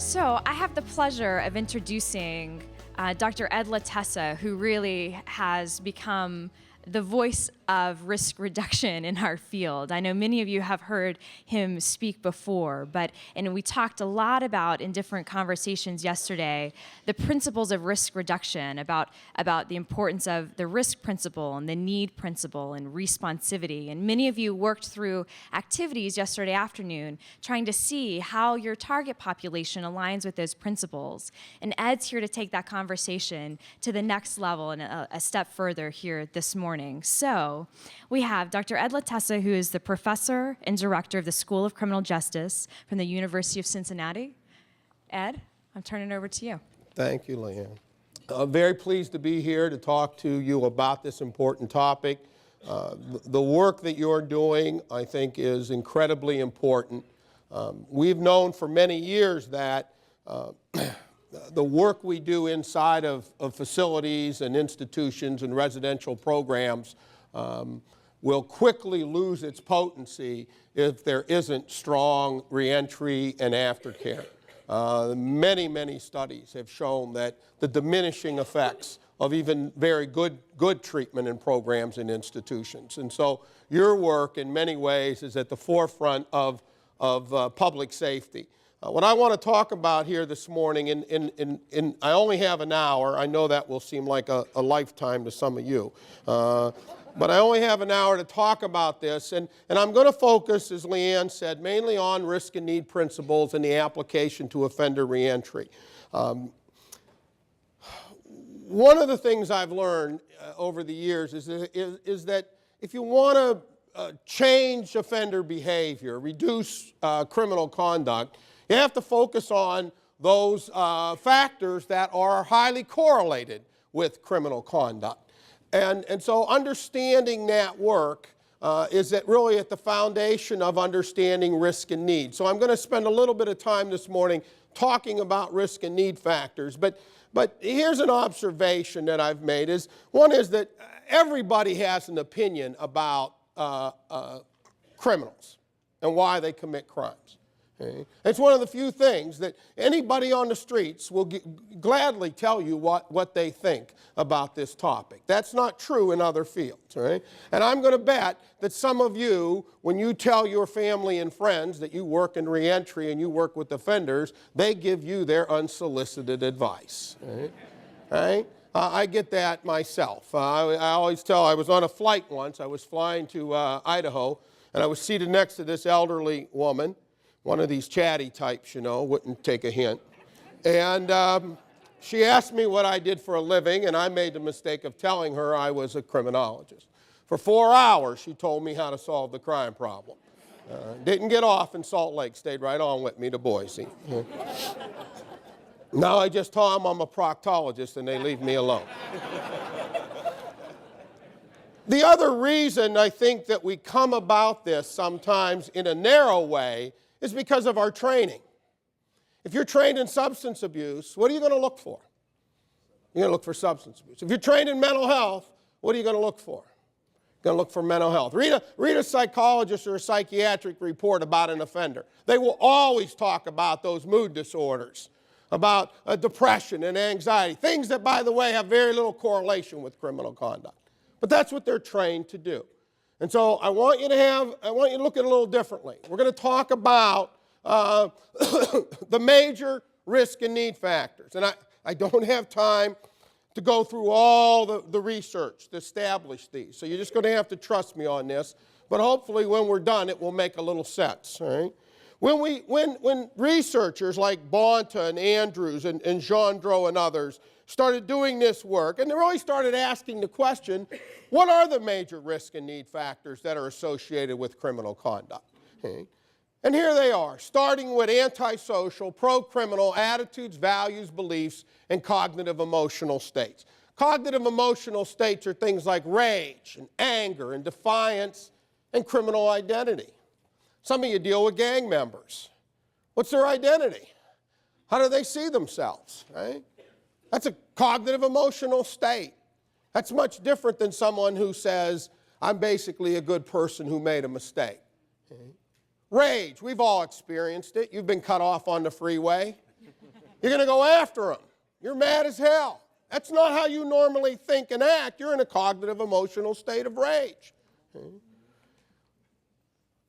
So I have the pleasure of introducing Dr. Ed Latessa, who really has become the voice of risk reduction in our field. I know many of you have heard him speak before, and we talked a lot about, in different conversations yesterday, the principles of risk reduction, about the importance of the risk principle and the need principle and responsivity. And many of you worked through activities yesterday afternoon trying to see how your target population aligns with those principles. And Ed's here to take that conversation to the next level and a step further here this morning. So we have Dr. Ed Latessa, who is the professor and director of the School of Criminal Justice from the University of Cincinnati. Ed, I'm turning it over to you. Thank you, Leanne. I'm very pleased to be here to talk to you about this important topic. The work that you're doing, I think, is incredibly important. We've known for many years that the work we do inside of facilities and institutions and residential programs will quickly lose its potency if there isn't strong reentry and aftercare. Many studies have shown that the diminishing effects of even very good treatment and programs in institutions. And so your work in many ways is at the forefront of public safety. What I want to talk about here this morning, I only have an hour. I know that will seem like a lifetime to some of you. But I only have an hour to talk about this, and I'm going to focus, as Leanne said, mainly on risk and need principles and the application to offender reentry. One of the things I've learned over the years is that if you want to change offender behavior, reduce criminal conduct, you have to focus on those factors that are highly correlated with criminal conduct. And so understanding that work is really at the foundation of understanding risk and need. So I'm going to spend a little bit of time this morning talking about risk and need factors. But here's an observation that I've made. One is that everybody has an opinion about criminals and why they commit crimes. Okay? It's one of the few things that anybody on the streets will gladly tell you what they think about this topic. That's not true in other fields. Right? And I'm going to bet that some of you, when you tell your family and friends that you work in reentry and you work with offenders, they give you their unsolicited advice. Right? Right? I get that myself. I always tell, I was on a flight once. I was flying to Idaho, and I was seated next to this elderly woman, one of these chatty types, you know, wouldn't take a hint. And she asked me what I did for a living, and I made the mistake of telling her I was a criminologist. For 4 hours, she told me how to solve the crime problem. Didn't get off in Salt Lake, stayed right on with me to Boise. Now I just tell them I'm a proctologist and they leave me alone. The other reason I think that we come about this sometimes in a narrow way is because of our training. If you're trained in substance abuse, what are you going to look for? You're going to look for substance abuse. If you're trained in mental health, what are you going to look for? You're going to look for mental health. Read a psychologist or a psychiatric report about an offender. They will always talk about those mood disorders, about depression and anxiety, things that, by the way, have very little correlation with criminal conduct. But that's what they're trained to do. And so I want you to look at it a little differently. We're going to talk about the major risk and need factors. And I don't have time to go through all the research to establish these. So you're just going to have to trust me on this. But hopefully when we're done, it will make a little sense. All right? When researchers like Bonta and Andrews and Gendreau and others started doing this work, and they really started asking the question, what are the major risk and need factors that are associated with criminal conduct? Okay. And here they are, starting with antisocial, pro-criminal attitudes, values, beliefs, and cognitive emotional states. Cognitive emotional states are things like rage and anger and defiance and criminal identity. Some of you deal with gang members. What's their identity? How do they see themselves? Right? That's a cognitive emotional state. That's much different than someone who says, I'm basically a good person who made a mistake. Okay? Rage, we've all experienced it. You've been cut off on the freeway. You're going to go after them. You're mad as hell. That's not how you normally think and act. You're in a cognitive emotional state of rage. Okay?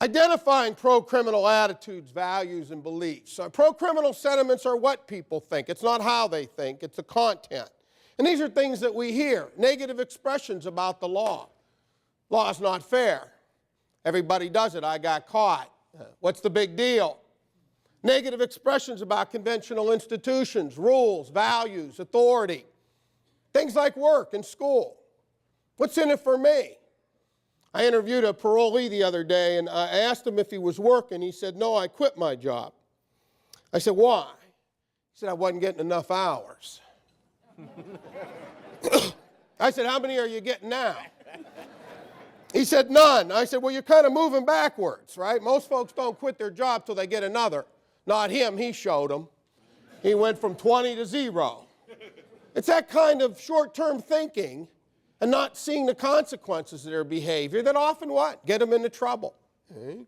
Identifying pro-criminal attitudes, values, and beliefs. Pro-criminal sentiments are what people think. It's not how they think, it's the content. And these are things that we hear. Negative expressions about the law. Law is not fair. Everybody does it. I got caught. What's the big deal? Negative expressions about conventional institutions, rules, values, authority. Things like work and school. What's in it for me? I interviewed a parolee the other day, and I asked him if he was working. He said, no, I quit my job. I said, why? He said, I wasn't getting enough hours. I said, how many are you getting now? He said, none. I said, well, you're kind of moving backwards, right? Most folks don't quit their job till they get another. Not him, he showed them. He went from 20 to 0. It's that kind of short-term thinking and not seeing the consequences of their behavior that often what? Get them into trouble. Okay?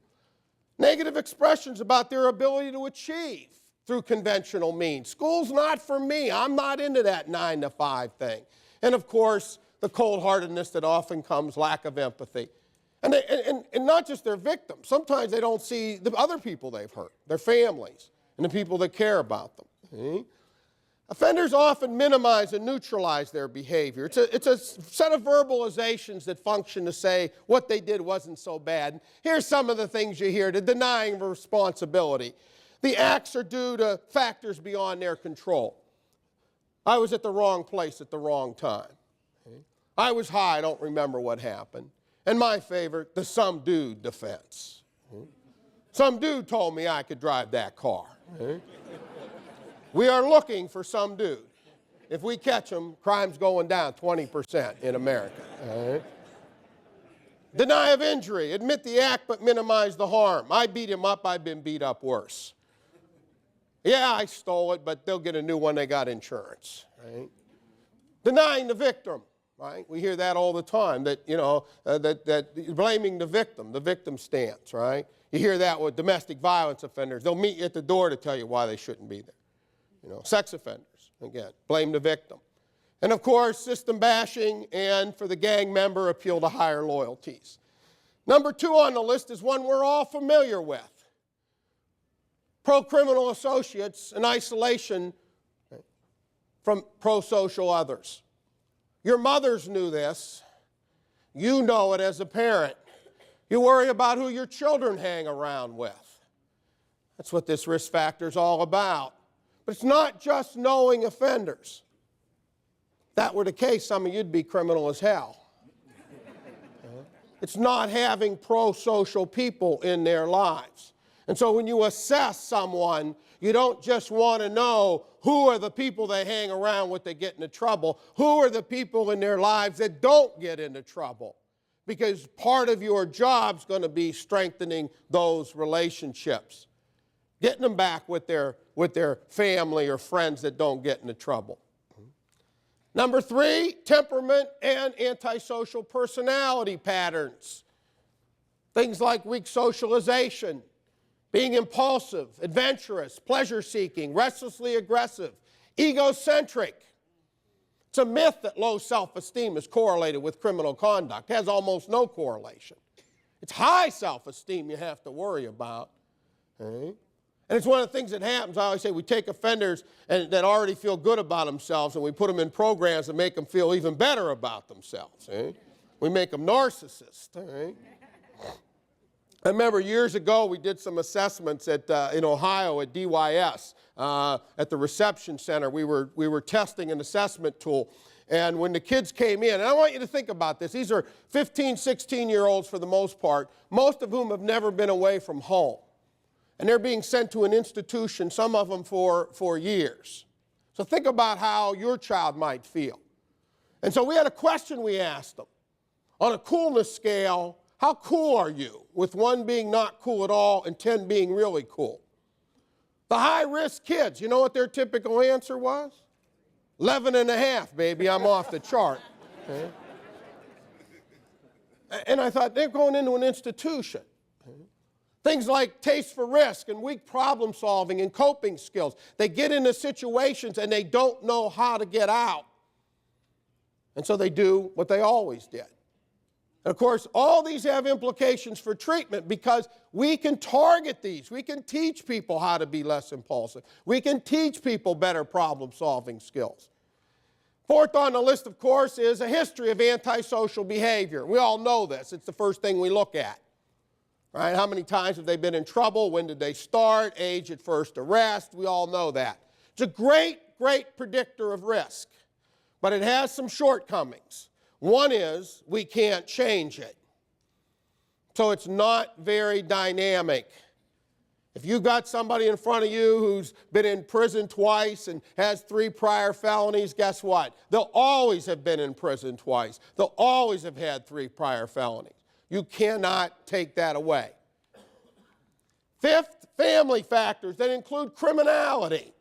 Negative expressions about their ability to achieve through conventional means. School's not for me. I'm not into that 9 to 5 thing. And of course, the cold-heartedness that often comes, lack of empathy. And not just their victims. Sometimes they don't see the other people they've hurt, their families, and the people that care about them. Okay? Offenders often minimize and neutralize their behavior. It's a set of verbalizations that function to say what they did wasn't so bad. Here's some of the things you hear: the denying of responsibility. The acts are due to factors beyond their control. I was at the wrong place at the wrong time. Okay? I was high, I don't remember what happened. And my favorite, the some dude defense. Okay? Some dude told me I could drive that car. Okay? We are looking for some dude. If we catch him, crime's going down 20% in America. All right? Deny of injury. Admit the act but minimize the harm. I beat him up, I've been beat up worse. Yeah, I stole it, but they'll get a new one, they got insurance. Right? Denying the victim. Right? We hear that all the time, that, you know, that blaming the victim stance, right? You hear that with domestic violence offenders. They'll meet you at the door to tell you why they shouldn't be there. You know, sex offenders, again, blame the victim. And of course, system bashing, and for the gang member, appeal to higher loyalties. Number 2 on the list is one we're all familiar with. Pro-criminal associates in isolation from pro-social others. Your mothers knew this. You know it as a parent. You worry about who your children hang around with. That's what this risk factor is all about. But it's not just knowing offenders. If that were the case, some of you'd be criminal as hell. It's not having pro-social people in their lives. And so when you assess someone, you don't just want to know who are the people they hang around with that get into trouble, who are the people in their lives that don't get into trouble. Because part of your job's going to be strengthening those relationships, getting them back with their family or friends that don't get into trouble. Number 3, temperament and antisocial personality patterns. Things like weak socialization, being impulsive, adventurous, pleasure-seeking, restlessly aggressive, egocentric. It's a myth that low self-esteem is correlated with criminal conduct. It has almost no correlation. It's high self-esteem you have to worry about. Okay? And it's one of the things that happens. I always say we take offenders that already feel good about themselves and we put them in programs that make them feel even better about themselves. Eh? We make them narcissists. Eh? I remember years ago we did some assessments in Ohio at DYS at the reception center. We were testing an assessment tool. And when the kids came in, and I want you to think about this. These are 15, 16-year-olds for the most part, most of whom have never been away from home. And they're being sent to an institution, some of them for years. So think about how your child might feel. And so we had a question we asked them. On a coolness scale, how cool are you? With 1 being not cool at all and 10 being really cool. The high-risk kids, you know what their typical answer was? 11.5, baby, I'm off the chart. Okay? And I thought, they're going into an institution. Okay? Things like taste for risk and weak problem solving and coping skills. They get into situations and they don't know how to get out. And so they do what they always did. And of course, all these have implications for treatment because we can target these. We can teach people how to be less impulsive. We can teach people better problem solving skills. Fourth on the list, of course, is a history of antisocial behavior. We all know this. It's the first thing we look at. Right? How many times have they been in trouble? When did they start? Age at first arrest. We all know that. It's a great, great predictor of risk, but it has some shortcomings. One is we can't change it. So it's not very dynamic. If you've got somebody in front of you who's been in prison twice and has 3 prior felonies, guess what? They'll always have been in prison twice. They'll always have had 3 prior felonies. You cannot take that away. Fifth, family factors that include criminality.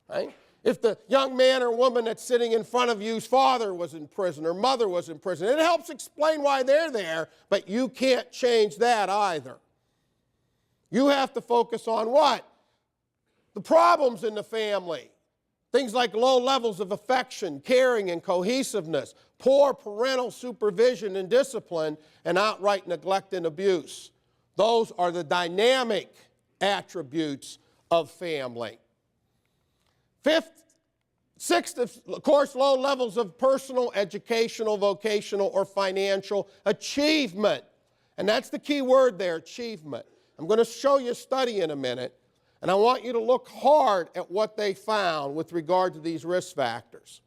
Right? If the young man or woman that's sitting in front of you's father was in prison or mother was in prison, it helps explain why they're there, but you can't change that either. You have to focus on what? The problems in the family. Things like low levels of affection, caring, and cohesiveness, poor parental supervision and discipline, and outright neglect and abuse. Those are the attributes of family. Sixth, of course, low levels of personal, educational, vocational, or financial achievement. And that's the key word there, achievement. I'm going to show you a study in a minute, and I want you to look hard at what they found with regard to these risk factors.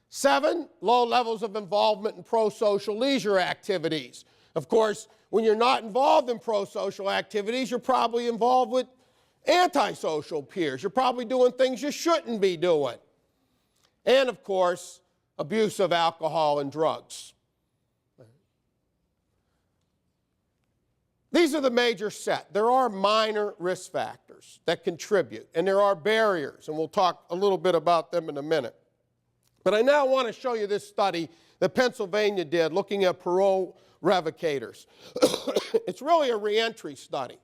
7, low levels of involvement in prosocial leisure activities. Of course, when you're not involved in prosocial activities, you're probably involved with antisocial peers. You're probably doing things you shouldn't be doing. And of course, abuse of alcohol and drugs. These are the major set. There are minor risk factors that contribute, and there are barriers, and we'll talk a little bit about them in a minute. But I now want to show you this study that Pennsylvania did looking at parole revocators. It's really a reentry study.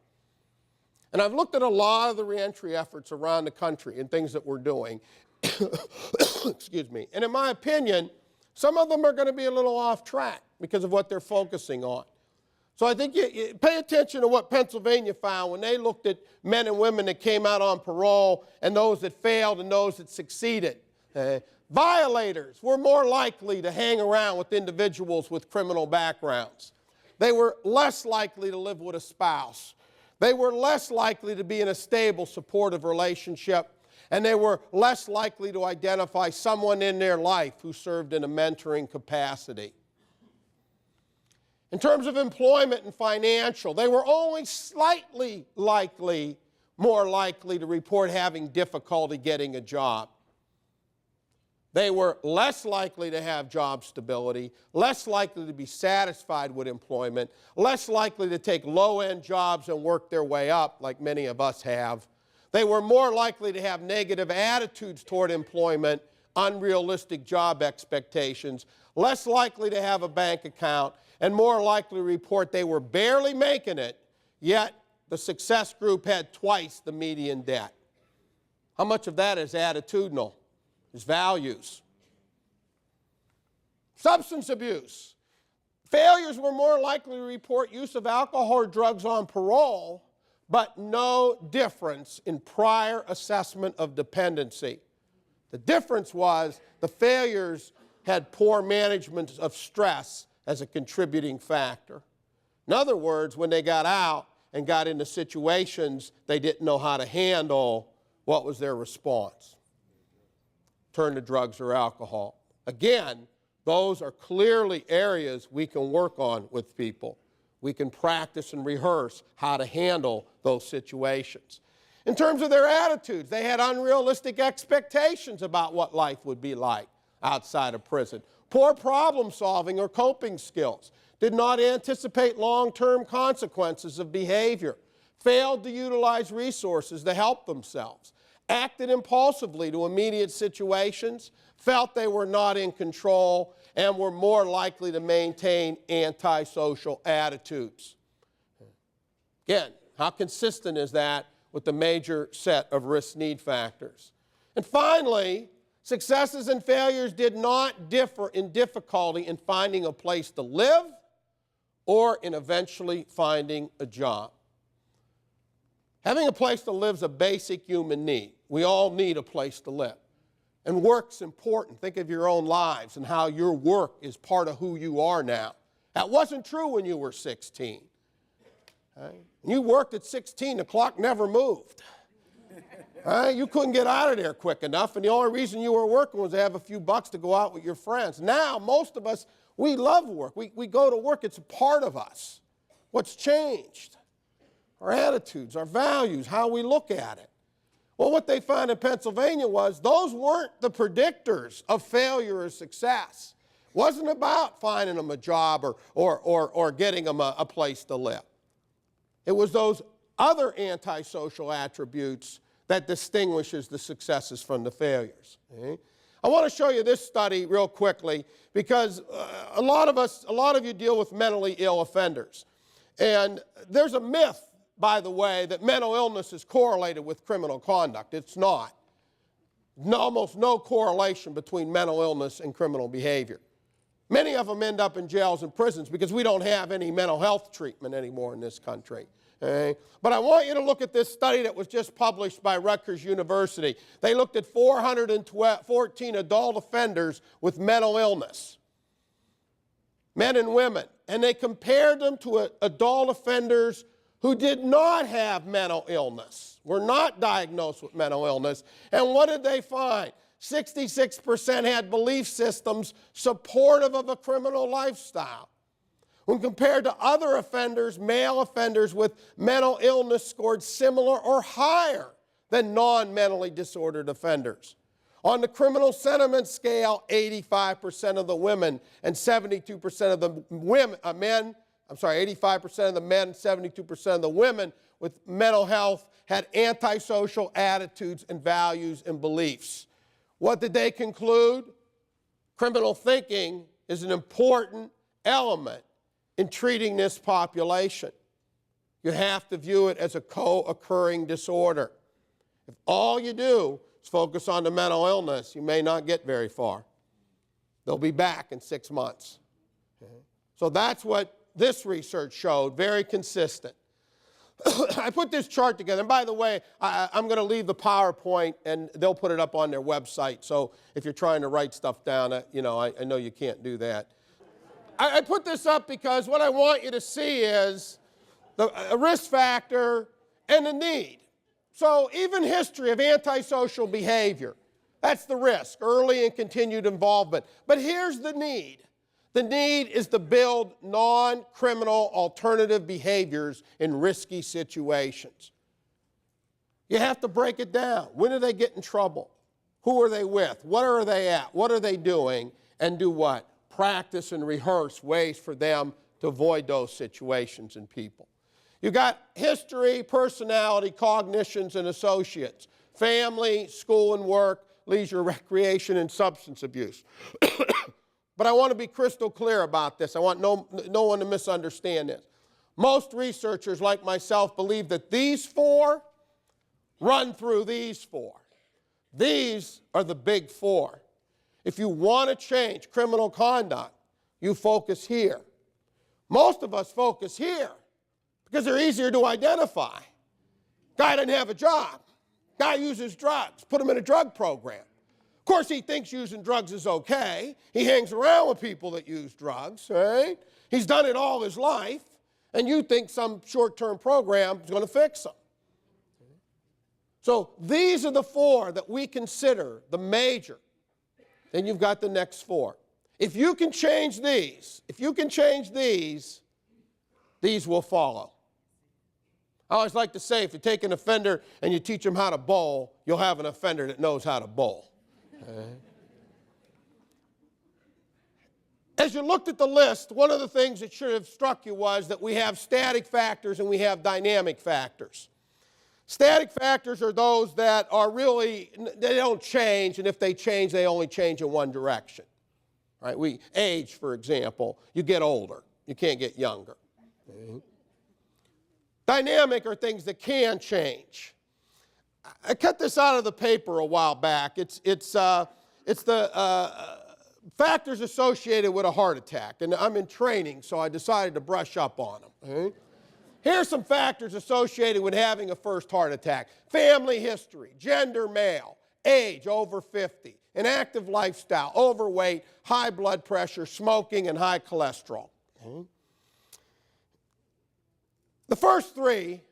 And I've looked at a lot of the reentry efforts around the country and things that we're doing. Excuse me. And in my opinion, some of them are going to be a little off track because of what they're focusing on. So I think you pay attention to what Pennsylvania found when they looked at men and women that came out on parole and those that failed and those that succeeded. Violators were more likely to hang around with individuals with criminal backgrounds. They were less likely to live with a spouse. They were less likely to be in a stable, supportive relationship, and they were less likely to identify someone in their life who served in a mentoring capacity. In terms of employment and financial, they were only slightly more likely to report having difficulty getting a job. They were less likely to have job stability, less likely to be satisfied with employment, less likely to take low-end jobs and work their way up, like many of us have. They were more likely to have negative attitudes toward employment, unrealistic job expectations, less likely to have a bank account, and more likely to report they were barely making it, yet the success group had twice the median debt. How much of that is attitudinal? Is values. Substance abuse. Failures were more likely to report use of alcohol or drugs on parole, but no difference in prior assessment of dependency. The difference was the failures had poor management of stress as a contributing factor. In other words, when they got out and got into situations they didn't know how to handle, what was their response? Turn to drugs or alcohol. Again, those are clearly areas we can work on with people. We can practice and rehearse how to handle those situations. In terms of their attitudes, they had unrealistic expectations about what life would be like outside of prison. Poor problem solving or coping skills. Did not anticipate long-term consequences of behavior. Failed to utilize resources to help themselves. Acted impulsively to immediate situations, felt they were not in control, and were more likely to maintain antisocial attitudes. Again, how consistent is that with the major set of risk-need factors? And finally, successes and failures did not differ in difficulty in finding a place to live or in eventually finding a job. Having a place to live is a basic human need. We all need a place to live. And work's important. Think of your own lives and how your work is part of who you are now. That wasn't true when you were 16. Right? When you worked at 16, the clock never moved. Right? You couldn't get out of there quick enough, and the only reason you were working was to have a few bucks to go out with your friends. Now, most of us, we love work. We go to work. It's a part of us. What's changed? Our attitudes, our values, how we look at it. Well, what they found in Pennsylvania was those weren't the predictors of failure or success. It wasn't about finding them a job or getting them a place to live. It was those other antisocial attributes that distinguishes the successes from the failures. Okay? I want to show you this study real quickly because a lot of you deal with mentally ill offenders. And there's a myth, by the way, that mental illness is correlated with criminal conduct. It's not. Almost no correlation between mental illness and criminal behavior. Many of them end up in jails and prisons because we don't have any mental health treatment anymore in this country. Okay? But I want you to look at this study that was just published by Rutgers University. They looked at 414 adult offenders with mental illness, men and women, and they compared them to adult offenders who did not have mental illness, were not diagnosed with mental illness. And what did they find? 66% had belief systems supportive of a criminal lifestyle. When compared to other offenders, male offenders with mental illness scored similar or higher than non-mentally disordered offenders. On the criminal sentiment scale, 85% of the women and 72% of the men, 85% of the men, 72% of the women with mental health had antisocial attitudes and values and beliefs. What did they conclude? Criminal thinking is an important element in treating this population. You have to view it as a co-occurring disorder. If all you do is focus on the mental illness, you may not get very far. They'll be back in 6 months. Okay? So that's what this research showed, very consistent. I put this chart together, and by the way, I'm going to leave the PowerPoint, and they'll put it up on their website, so if you're trying to write stuff down, I know you can't do that. I put this up because what I want you to see is a risk factor and a need. So even history of antisocial behavior, that's the risk, early and continued involvement. But here's the need. The need is to build non-criminal alternative behaviors in risky situations. You have to break it down. When do they get in trouble? Who are they with? What are they at? What are they doing? And do what? Practice and rehearse ways for them to avoid those situations and people. You got history, personality, cognitions, and associates, family, school and work, leisure, recreation, and substance abuse. But I want to be crystal clear about this. I want no one to misunderstand this. Most researchers, like myself, believe that these four run through these four. These are the big four. If you want to change criminal conduct, you focus here. Most of us focus here because they're easier to identify. Guy doesn't have a job. Guy uses drugs. Put him in a drug program. Of course, he thinks using drugs is okay. He hangs around with people that use drugs, right? He's done it all his life, and you think some short-term program is going to fix him. So these are the four that we consider the major. Then you've got the next four. If you can change these, these will follow. I always like to say, if you take an offender and you teach him how to bowl, you'll have an offender that knows how to bowl. As you looked at the list, one of the things that should have struck you was that we have static factors and we have dynamic factors. Static factors are those that are really, they don't change, and if they change, they only change in one direction. Right? Age, for example, you get older. You can't get younger. Okay? Dynamic are things that can change. I cut this out of the paper a while back. It's the factors associated with a heart attack. And I'm in training, so I decided to brush up on them. Okay? Here's some factors associated with having a first heart attack. Family history, gender male, age over 50, an active lifestyle, overweight, high blood pressure, smoking, and high cholesterol. Okay? The first three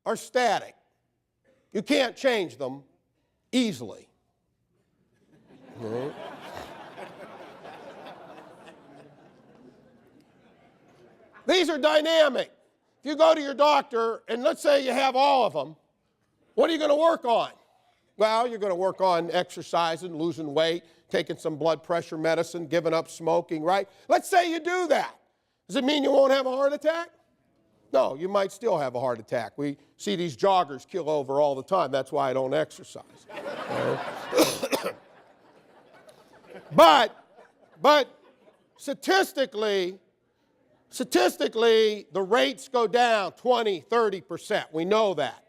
are static. You can't change them easily. Okay? These are dynamic. If you go to your doctor, and let's say you have all of them, what are you going to work on? Well, you're going to work on exercising, losing weight, taking some blood pressure medicine, giving up smoking, right? Let's say you do that. Does it mean you won't have a heart attack? No, you might still have a heart attack. We see these joggers kill over all the time. That's why I don't exercise. But statistically, the rates go down 20, 30%. We know that.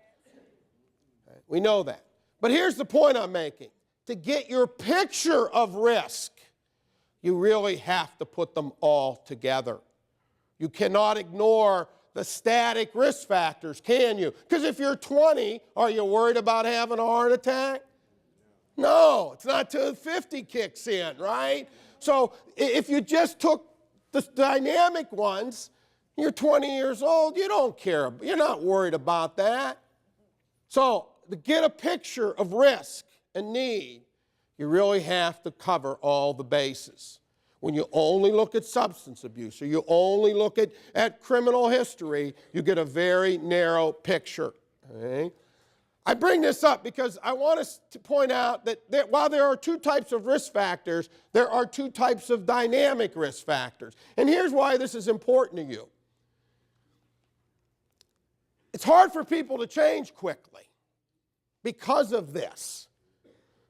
We know that. But here's the point I'm making. To get your picture of risk, you really have to put them all together. You cannot ignore the static risk factors, can you? Because if you're 20, are you worried about having a heart attack? No, it's not till 50 kicks in, right? So if you just took the dynamic ones, you're 20 years old, you don't care. You're not worried about that. So to get a picture of risk and need, you really have to cover all the bases. When you only look at substance abuse or you only look at criminal history, you get a very narrow picture. Okay? I bring this up because I want us to point out that while there are two types of risk factors, there are two types of dynamic risk factors. And here's why this is important to you. It's hard for people to change quickly because of this.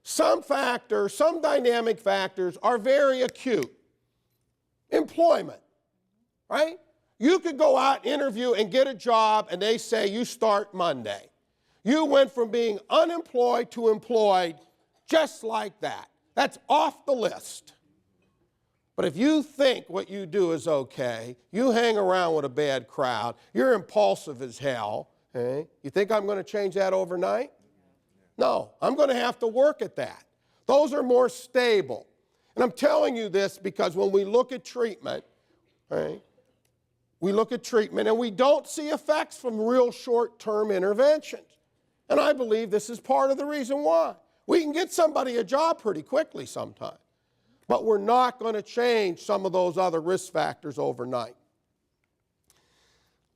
Some factors, some dynamic factors are very acute. Employment, right? You could go out, interview, and get a job, and they say you start Monday. You went from being unemployed to employed just like that. That's off the list. But if you think what you do is okay, you hang around with a bad crowd, you're impulsive as hell, okay? You think I'm going to change that overnight? No, I'm going to have to work at that. Those are more stable. And I'm telling you this because when we look at treatment, right, we look at treatment and we don't see effects from real short-term interventions. And I believe this is part of the reason why. We can get somebody a job pretty quickly sometimes, but we're not going to change some of those other risk factors overnight.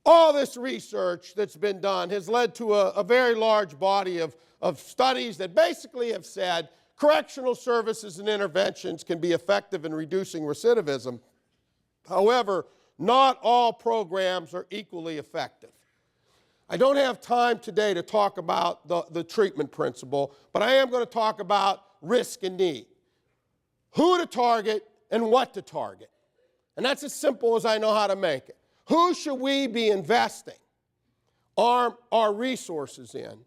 All this research that's been done has led to a very large body of studies that basically have said correctional services and interventions can be effective in reducing recidivism. However, not all programs are equally effective. I don't have time today to talk about the treatment principle, but I am going to talk about risk and need. Who to target and what to target. And that's as simple as I know how to make it. Who should we be investing our resources in?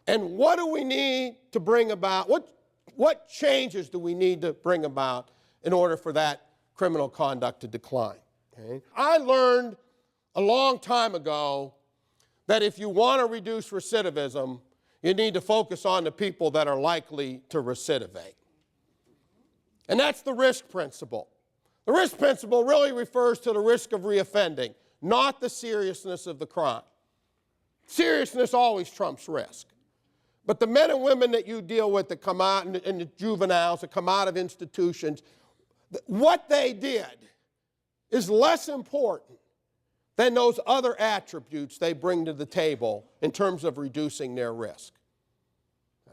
And what do we need to bring about? What changes do we need to bring about in order for that criminal conduct to decline? Okay? I learned a long time ago that if you want to reduce recidivism, you need to focus on the people that are likely to recidivate. And that's the risk principle. The risk principle really refers to the risk of reoffending, not the seriousness of the crime. Seriousness always trumps risk. But the men and women that you deal with that come out, and the juveniles that come out of institutions, what they did is less important than those other attributes they bring to the table in terms of reducing their risk.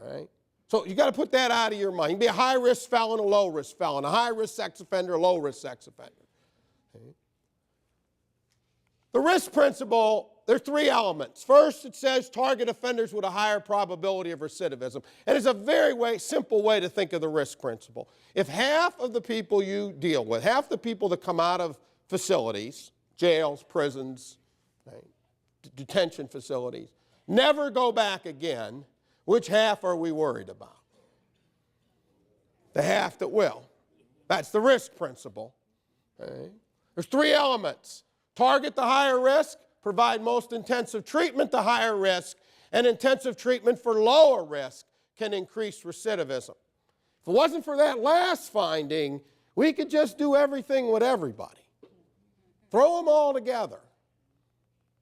All right? So you got to put that out of your mind. You can be a high-risk felon, a low-risk felon, a high-risk sex offender, a low-risk sex offender. Okay? The risk principle, there are three elements. First, it says target offenders with a higher probability of recidivism. And it's a very simple way to think of the risk principle. If half of the people you deal with, half the people that come out of facilities, jails, prisons, right, detention facilities, never go back again, which half are we worried about? The half that will. That's the risk principle. Okay? There's three elements. Target the higher risk, provide most intensive treatment to higher risk, and intensive treatment for lower risk can increase recidivism. If it wasn't for that last finding, we could just do everything with everybody. Throw them all together.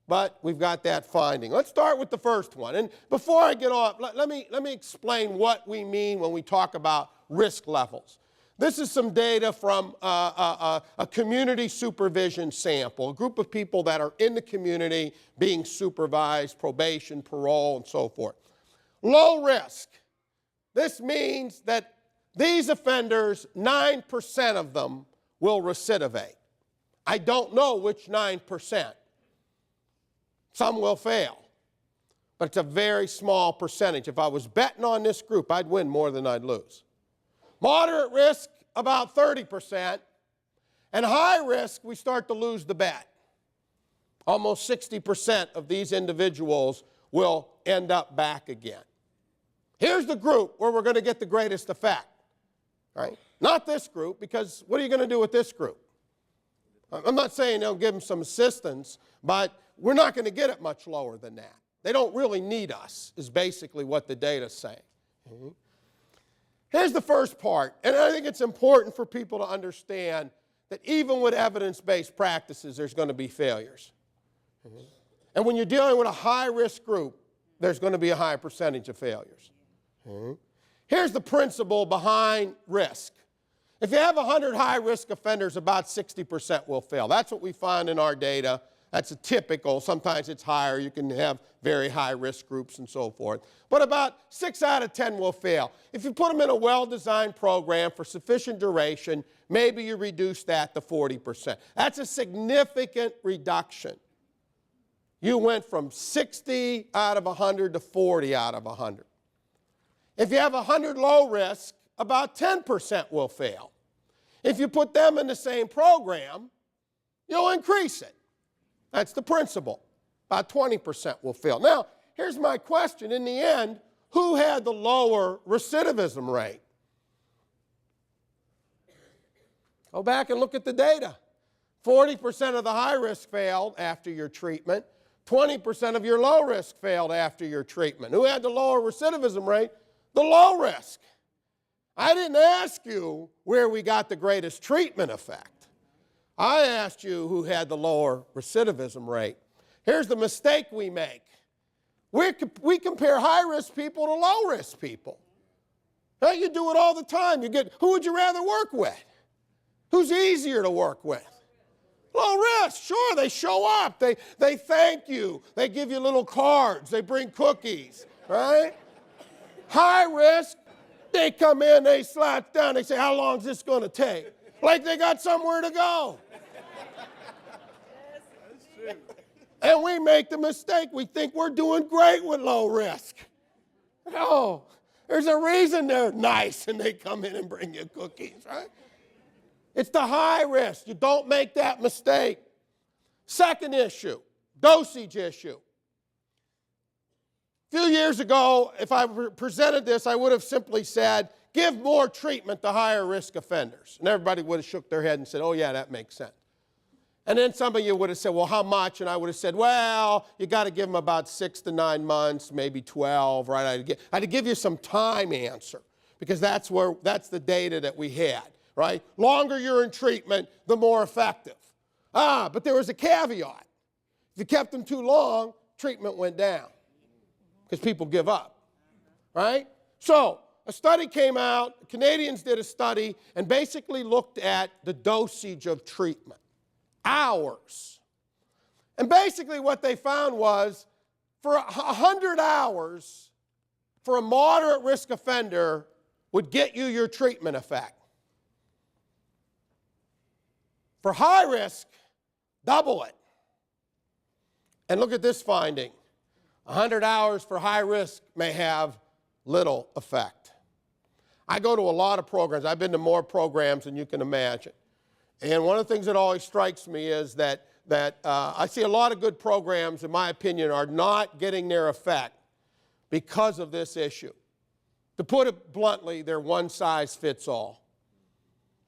But we've got that finding. Let's start with the first one. And before I get off, let me explain what we mean when we talk about risk levels. This is some data from a community supervision sample, a group of people that are in the community being supervised, probation, parole, and so forth. Low risk. This means that these offenders, 9% of them will recidivate. I don't know which 9%. Some will fail, but it's a very small percentage. If I was betting on this group, I'd win more than I'd lose. Moderate risk, about 30%, and high risk, we start to lose the bet. Almost 60% of these individuals will end up back again. Here's the group where we're going to get the greatest effect, right? Not this group, because what are you going to do with this group? I'm not saying they'll give them some assistance, but we're not going to get it much lower than that. They don't really need us, is basically what the data's saying. Mm-hmm. Here's the first part, and I think it's important for people to understand that even with evidence-based practices, there's going to be failures. Mm-hmm. And when you're dealing with a high-risk group, there's going to be a high percentage of failures. Mm-hmm. Here's the principle behind risk. If you have 100 high-risk offenders, about 60% will fail. That's what we find in our data. That's a typical. Sometimes it's higher. You can have very high-risk groups and so forth. But about 6 out of 10 will fail. If you put them in a well-designed program for sufficient duration, maybe you reduce that to 40%. That's a significant reduction. You went from 60 out of 100 to 40 out of 100. If you have 100 low risk, about 10% will fail. If you put them in the same program, you'll increase it. That's the principle. About 20% will fail. Now, here's my question. In the end, who had the lower recidivism rate? Go back and look at the data. 40% of the high risk failed after your treatment. 20% of your low risk failed after your treatment. Who had the lower recidivism rate? The low risk. I didn't ask you where we got the greatest treatment effect. I asked you who had the lower recidivism rate. Here's the mistake we make. We compare high-risk people to low-risk people. Now, you do it all the time. Who would you rather work with? Who's easier to work with? Low risk, sure, they show up. They thank you. They give you little cards. They bring cookies, right? High risk, they come in, they slap down, they say, how long is this going to take? Like they got somewhere to go. And we make the mistake. We think we're doing great with low risk. No, there's a reason they're nice and they come in and bring you cookies, right? It's the high risk. You don't make that mistake. Second issue, dosage issue. A few years ago, if I presented this, I would have simply said, give more treatment to higher risk offenders. And everybody would have shook their head and said, oh yeah, that makes sense. And then some of you would have said, well, how much? And I would have said, well, you got to give them about 6 to 9 months, maybe 12, right? I had to give you some time answer because that's the data that we had, right? Longer you're in treatment, the more effective. But there was a caveat. If you kept them too long, treatment went down because people give up, right? So a study came out, Canadians did a study and basically looked at the dosage of treatment. Hours. And basically what they found was for 100 hours for a moderate risk offender would get you your treatment effect. For high risk, double it. And look at this finding. 100 hours for high risk may have little effect. I go to a lot of programs. I've been to more programs than you can imagine. And one of the things that always strikes me is that that I see a lot of good programs, in my opinion, are not getting their effect because of this issue. To put it bluntly, they're one size fits all.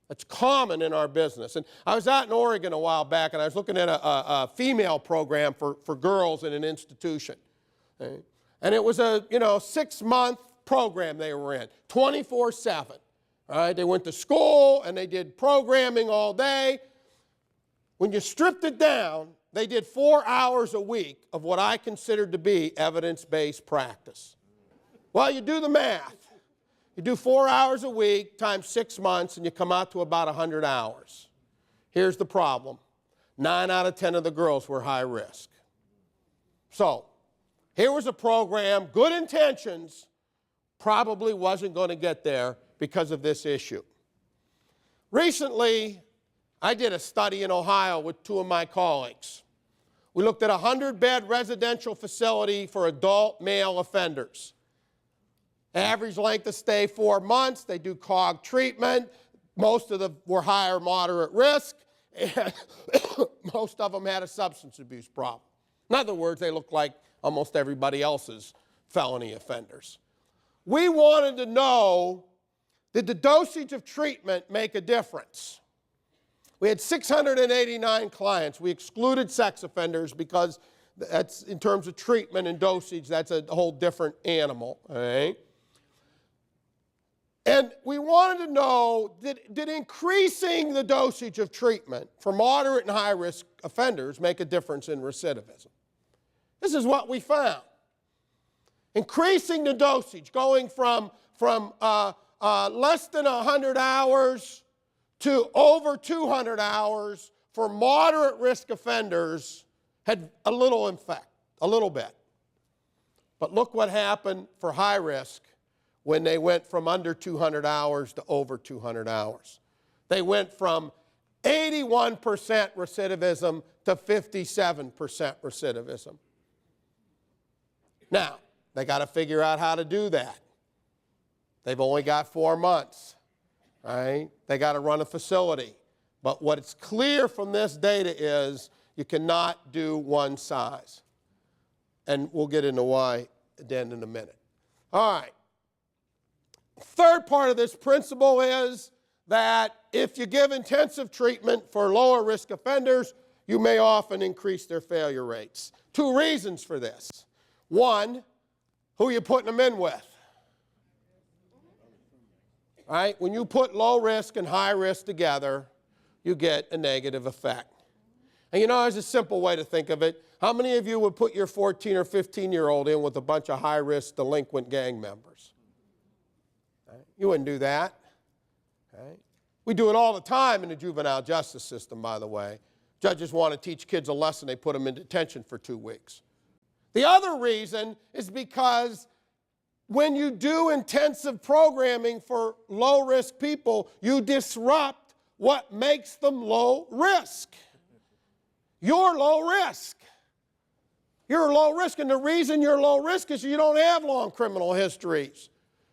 It's common in our business. And I was out in Oregon a while back, and I was looking at a female program for girls in an institution. Okay? And it was a 6-month program they were in, 24/7. Right? They went to school, and they did programming all day. When you stripped it down, they did 4 hours a week of what I considered to be evidence-based practice. Well, you do the math. You do 4 hours a week times 6 months, and you come out to about 100 hours. Here's the problem. 9 out of 10 of the girls were high risk. So, here was a program, good intentions, probably wasn't going to get there because of this issue. Recently, I did a study in Ohio with 2 of my colleagues. We looked at a 100-bed residential facility for adult male offenders. Average length of stay 4 months. They do COG treatment. Most of them were high or moderate risk, and most of them had a substance abuse problem. In other words, they looked like almost everybody else's felony offenders. We wanted to know, did the dosage of treatment make a difference? We had 689 clients. We excluded sex offenders because that's, in terms of treatment and dosage, that's a whole different animal. All right? And we wanted to know, did increasing the dosage of treatment for moderate and high-risk offenders make a difference in recidivism? This is what we found. Increasing the dosage, going from less than 100 hours to over 200 hours for moderate risk offenders had a little effect, a little bit. But look what happened for high risk when they went from under 200 hours to over 200 hours. They went from 81% recidivism to 57% recidivism. Now, they got to figure out how to do that. They've only got 4 months, right? They got to run a facility. But what's clear from this data is you cannot do one size. And we'll get into why then in a minute. All right. Third part of this principle is that if you give intensive treatment for lower risk offenders, you may often increase their failure rates. 2 reasons for this. 1, who are you putting them in with? Right? When you put low risk and high risk together, you get a negative effect. And there's a simple way to think of it. How many of you would put your 14 or 15-year-old in with a bunch of high-risk delinquent gang members? Right? You wouldn't do that. Right? We do it all the time in the juvenile justice system, by the way. Judges want to teach kids a lesson, they put them in detention for 2 weeks. The other reason is because when you do intensive programming for low-risk people, you disrupt what makes them low risk. You're low risk. You're low risk, and the reason you're low risk is you don't have long criminal histories.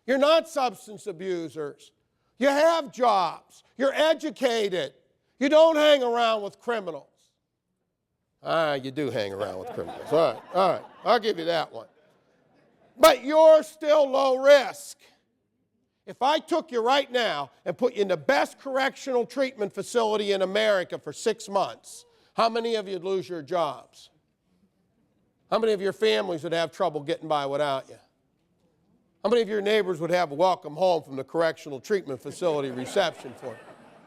You're not substance abusers. You have jobs. You're educated. You don't hang around with criminals. You do hang around with criminals. All right, I'll give you that one. But you're still low risk. If I took you right now and put you in the best correctional treatment facility in America for 6 months, how many of you would lose your jobs? How many of your families would have trouble getting by without you? How many of your neighbors would have a welcome home from the correctional treatment facility reception for you?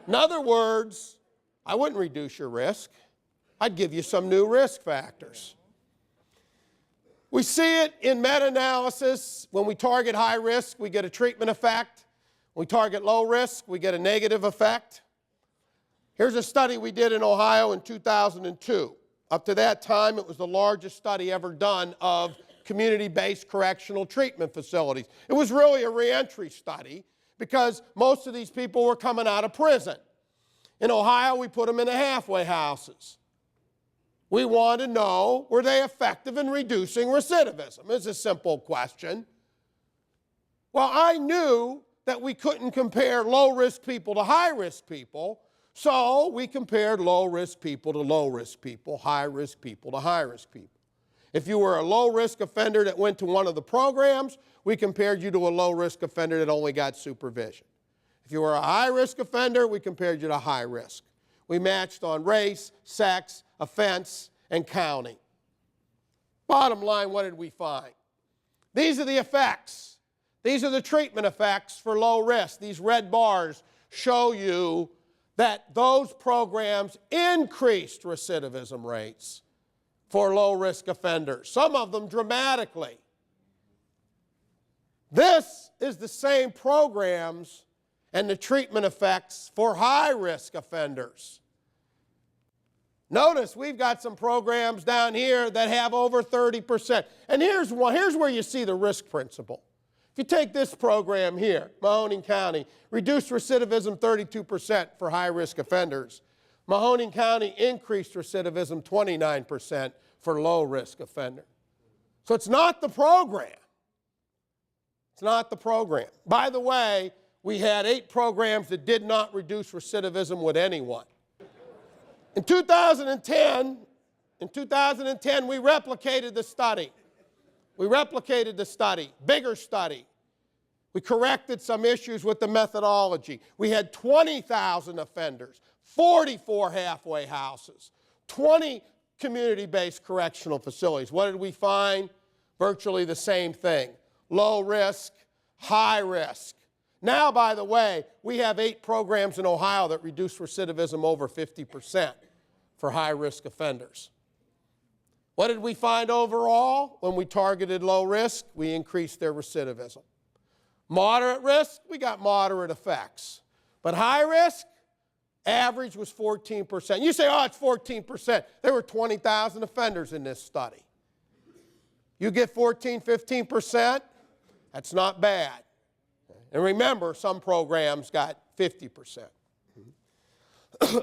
In other words, I wouldn't reduce your risk. I'd give you some new risk factors. We see it in meta-analysis. When we target high risk, we get a treatment effect. When we target low risk, we get a negative effect. Here's a study we did in Ohio in 2002. Up to that time, it was the largest study ever done of community-based correctional treatment facilities. It was really a reentry study because most of these people were coming out of prison. In Ohio, we put them in the halfway houses. We want to know, were they effective in reducing recidivism? It's a simple question. Well, I knew that we couldn't compare low-risk people to high-risk people, So we compared low-risk people to low-risk people, high-risk people to high-risk people. If you were a low-risk offender that went to one of the programs, we compared you to a low-risk offender that only got supervision. If you were a high-risk offender, we compared you to high risk. We matched on race, sex, offense, and county. Bottom line, what did we find? These are the effects. These are the treatment effects for low risk. These red bars show you that those programs increased recidivism rates for low-risk offenders, some of them dramatically. This is the same programs and the treatment effects for high-risk offenders. Notice we've got some programs down here that have over 30%. And here's where you see the risk principle. If you take this program here, Mahoning County, reduced recidivism 32% for high-risk offenders. Mahoning County increased recidivism 29% for low-risk offenders. So it's not the program. It's not the program. By the way, we had 8 programs that did not reduce recidivism with anyone. In 2010, we replicated the study. We replicated the study, bigger study. We corrected some issues with the methodology. We had 20,000 offenders, 44 halfway houses, 20 community-based correctional facilities. What did we find? Virtually the same thing. Low risk, high risk. Now, by the way, we have 8 programs in Ohio that reduce recidivism over 50% for high-risk offenders. What did we find overall when we targeted low risk? We increased their recidivism. Moderate risk, we got moderate effects. But high risk, average was 14%. You say, oh, it's 14%. There were 20,000 offenders in this study. You get 14, 15%, that's not bad. And remember, some programs got 50%.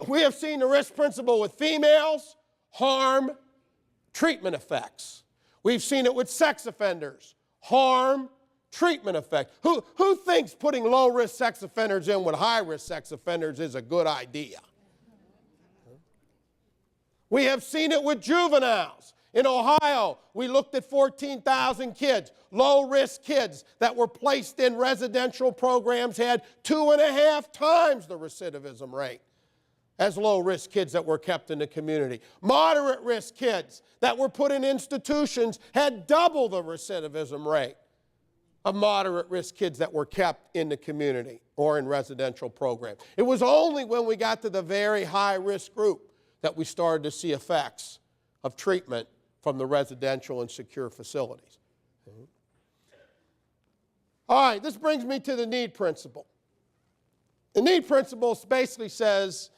We have seen the risk principle with females, harm, treatment effects. We've seen it with sex offenders, harm, treatment effect. Who thinks putting low-risk sex offenders in with high-risk sex offenders is a good idea? We have seen it with juveniles. In Ohio, we looked at 14,000 kids, low-risk kids that were placed in residential programs had 2.5 times the recidivism rate as low-risk kids that were kept in the community. Moderate-risk kids that were put in institutions had double the recidivism rate of moderate-risk kids that were kept in the community or in residential programs. It was only when we got to the very high-risk group that we started to see effects of treatment from the residential and secure facilities. All right, this brings me to the need principle. The need principle basically says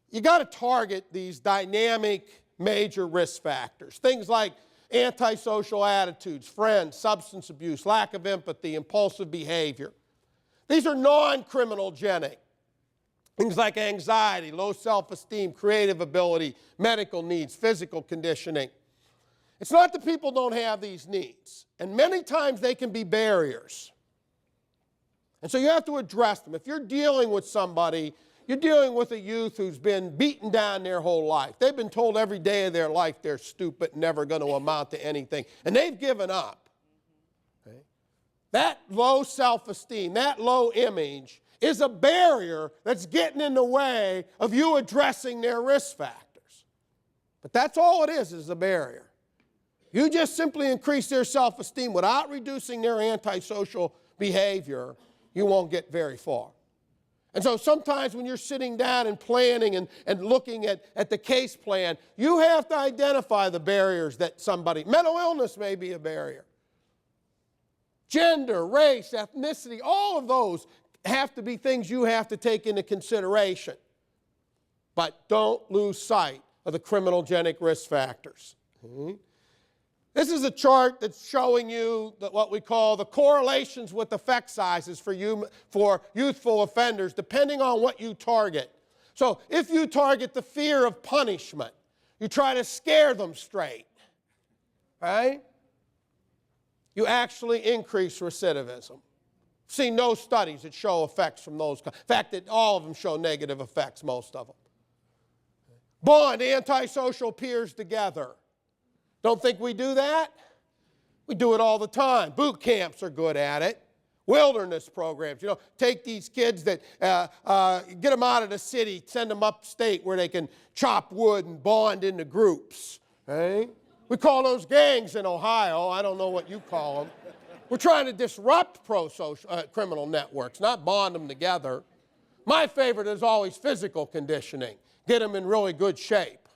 you got to target these dynamic major risk factors, things like antisocial attitudes, friends, substance abuse, lack of empathy, impulsive behavior. These are non-criminogenic. Things like anxiety, low self-esteem, creative ability, medical needs, physical conditioning. It's not that people don't have these needs, and many times they can be barriers. And so you have to address them. If you're dealing with somebody, you're dealing with a youth who's been beaten down their whole life. They've been told every day of their life they're stupid, never going to amount to anything, and they've given up. Okay? That low self-esteem, that low image is a barrier that's getting in the way of you addressing their risk factors. But that's all it is a barrier. You just simply increase their self-esteem without reducing their antisocial behavior, you won't get very far. And so sometimes when you're sitting down and planning and looking at the case plan, you have to identify the barriers that mental illness may be a barrier. Gender, race, ethnicity, all of those have to be things you have to take into consideration. But don't lose sight of the criminogenic risk factors. This is a chart that's showing you what we call the correlations with effect sizes for youthful offenders, depending on what you target. So if you target the fear of punishment, you try to scare them straight, right? You actually increase recidivism. See no studies that show effects from those. In fact, all of them show negative effects, most of them. Bond antisocial peers together. Don't think we do that? We do it all the time. Boot camps are good at it. Wilderness programs. You know, take these kids that, get them out of the city, send them upstate where they can chop wood and bond into groups. Right? We call those gangs in Ohio. I don't know what you call them. We're trying to disrupt criminal networks, not bond them together. My favorite is always physical conditioning. Get them in really good shape.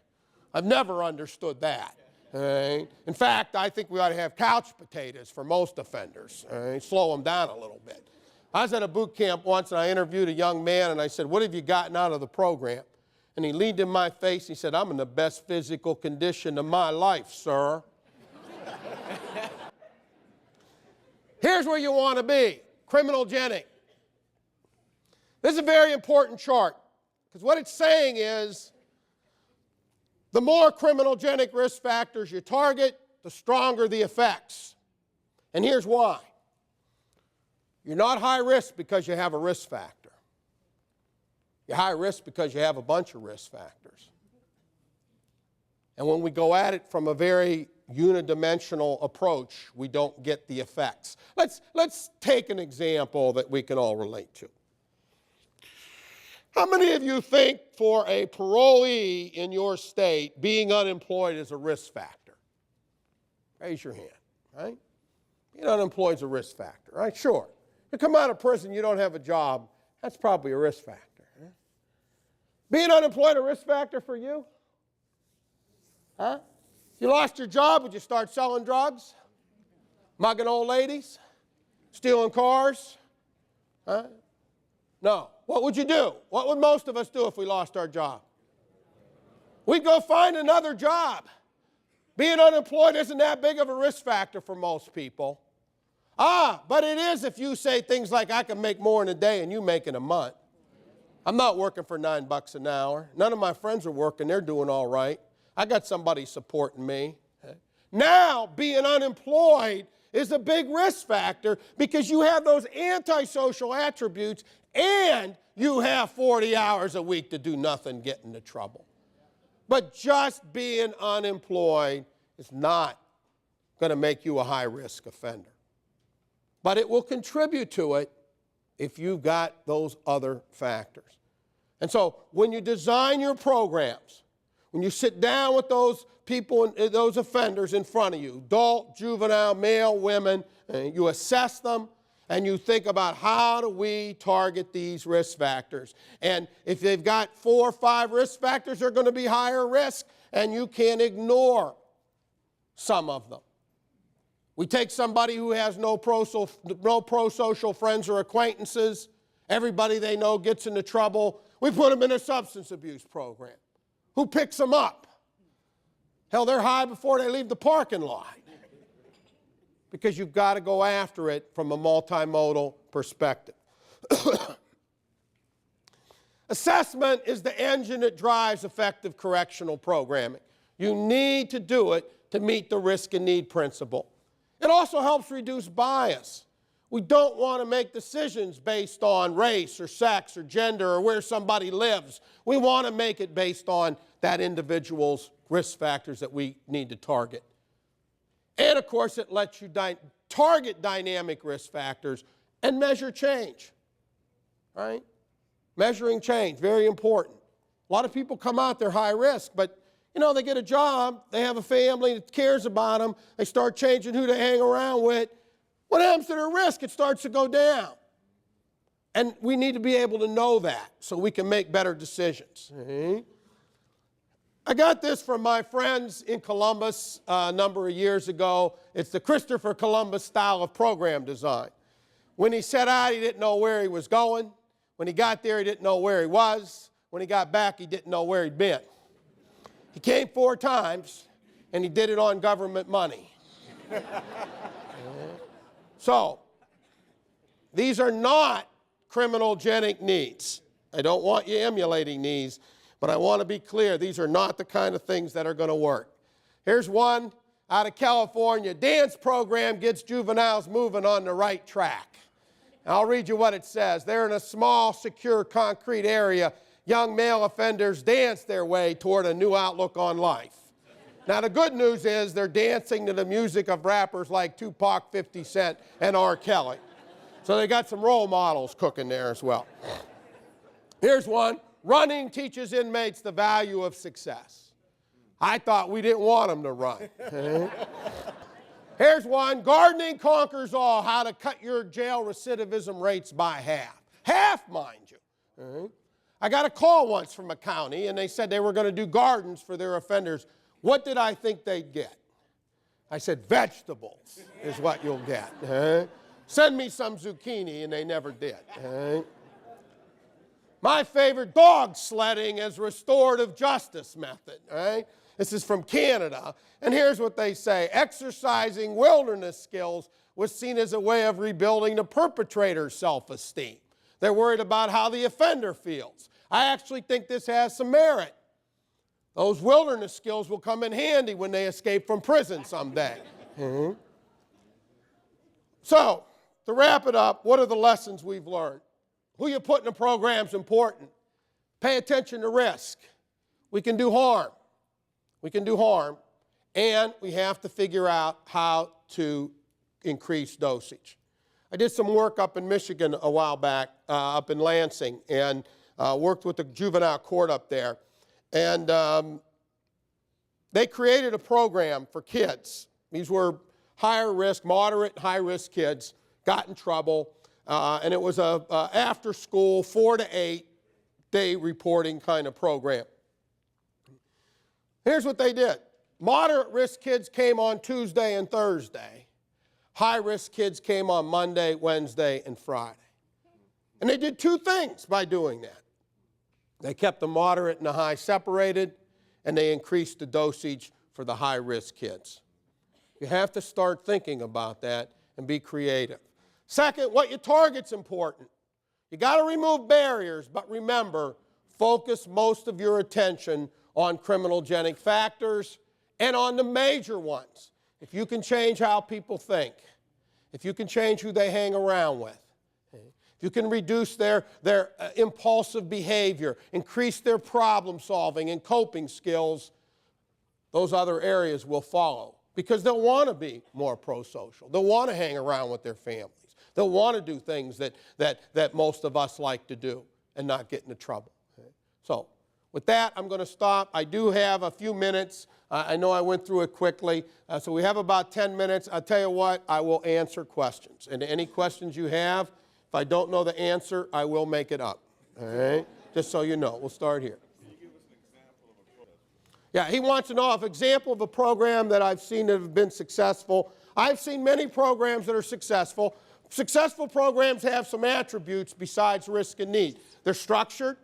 I've never understood that. Right? In fact, I think we ought to have couch potatoes for most offenders. Right? Slow them down a little bit. I was at a boot camp once and I interviewed a young man and I said, "What have you gotten out of the program?" And he leaned in my face and he said, "I'm in the best physical condition of my life, sir." Here's where you want to be, criminogenic. This is a very important chart because what it's saying is the more criminogenic risk factors you target, the stronger the effects. And here's why. You're not high risk because you have a risk factor. You're high risk because you have a bunch of risk factors. And when we go at it from a very unidimensional approach, we don't get the effects. Let's take an example that we can all relate to. How many of you think for a parolee in your state, being unemployed is a risk factor? Raise your hand, right? Being unemployed is a risk factor, right? Sure. You come out of prison, you don't have a job, that's probably a risk factor. Huh? Being unemployed a risk factor for you? Huh? If you lost your job, would you start selling drugs? Mugging old ladies? Stealing cars? Huh? No. What would you do? What would most of us do if we lost our job? We'd go find another job. Being unemployed isn't that big of a risk factor for most people. But it is if you say things like, "I can make more in a day and you make in a month." I'm not working for $9 an hour. None of my friends are working. They're doing all right. I got somebody supporting me. Now, being unemployed is a big risk factor because you have those antisocial attributes and you have 40 hours a week to do nothing, get into trouble. But just being unemployed is not going to make you a high-risk offender. But it will contribute to it if you've got those other factors. And so when you design your programs, when you sit down with those people, those offenders in front of you, adult, juvenile, male, women, and you assess them and you think about how do we target these risk factors. And if they've got 4 or 5 risk factors, they're going to be higher risk and you can't ignore some of them. We take somebody who has no prosocial friends or acquaintances, everybody they know gets into trouble, we put them in a substance abuse program. Who picks them up? Hell, they're high before they leave the parking lot. Because you've got to go after it from a multimodal perspective. Assessment is the engine that drives effective correctional programming. You need to do it to meet the RiskNeed Principle. It also helps reduce bias. We don't want to make decisions based on race or sex or gender or where somebody lives. We want to make it based on that individual's risk factors that we need to target. And of course, it lets you target dynamic risk factors and measure change, right? Measuring change, very important. A lot of people come out, they're high risk, but you know, they get a job, they have a family that cares about them, they start changing who they hang around with. What happens to their risk? It starts to go down. And we need to be able to know that so we can make better decisions. Mm-hmm. I got this from my friends in Columbus a number of years ago. It's the Christopher Columbus style of program design. When he set out, he didn't know where he was going. When he got there, he didn't know where he was. When he got back, he didn't know where he'd been. He came 4 times, and he did it on government money. So, these are not criminogenic needs. I don't want you emulating these, but I want to be clear, these are not the kind of things that are going to work. Here's one out of California. Dance program gets juveniles moving on the right track. I'll read you what it says. They're in a small, secure, concrete area young male offenders dance their way toward a new outlook on life. Now, the good news is they're dancing to the music of rappers like Tupac, 50 Cent, and R. Kelly. So they got some role models cooking there as well. Here's one. Running teaches inmates the value of success. I thought we didn't want them to run. Here's one. Gardening conquers all. How to cut your jail recidivism rates by half. Half, mind you. I got a call once from a county, and they said they were going to do gardens for their offenders. What did I think they'd get? I said, vegetables is what you'll get. Send me some zucchini, and they never did. My favorite, dog sledding as restorative justice method. This is from Canada, and here's what they say. Exercising wilderness skills was seen as a way of rebuilding the perpetrator's self-esteem. They're worried about how the offender feels. I actually think this has some merit. Those wilderness skills will come in handy when they escape from prison someday. So, to wrap it up, what are the lessons we've learned? Who you put in a program is important. Pay attention to risk. We can do harm. We can do harm, and we have to figure out how to increase dosage. I did some work up in Michigan a while back, up in Lansing, and worked with the juvenile court up there. And they created a program for kids. These were higher risk, moderate, high risk kids, got in trouble, and it was a after school 4 to 8 day reporting kind of program. Here's what they did. Moderate risk kids came on Tuesday and Thursday. High risk kids came on Monday, Wednesday, and Friday. And they did 2 things by doing that. They kept the moderate and the high separated, and they increased the dosage for the high risk kids. You have to start thinking about that and be creative. Second, what you target's important. You got to remove barriers, but remember, focus most of your attention on criminogenic factors and on the major ones. If you can change how people think, if you can change who they hang around with, if you can reduce their impulsive behavior, increase their problem solving and coping skills, those other areas will follow because they'll want to be more prosocial. They'll want to hang around with their families. They'll want to do things that most of us like to do and not get into trouble. So with that, I'm going to stop. I do have a few minutes. I know I went through it quickly, so we have about 10 minutes. I'll tell you what, I will answer questions. And any questions you have, if I don't know the answer, I will make it up. All right? Just so you know. We'll start here. Can you give us an example of a program? Yeah, he wants to know an example of a program that I've seen that have been successful. I've seen many programs that are successful. Successful programs have some attributes besides risk and need. They're structured.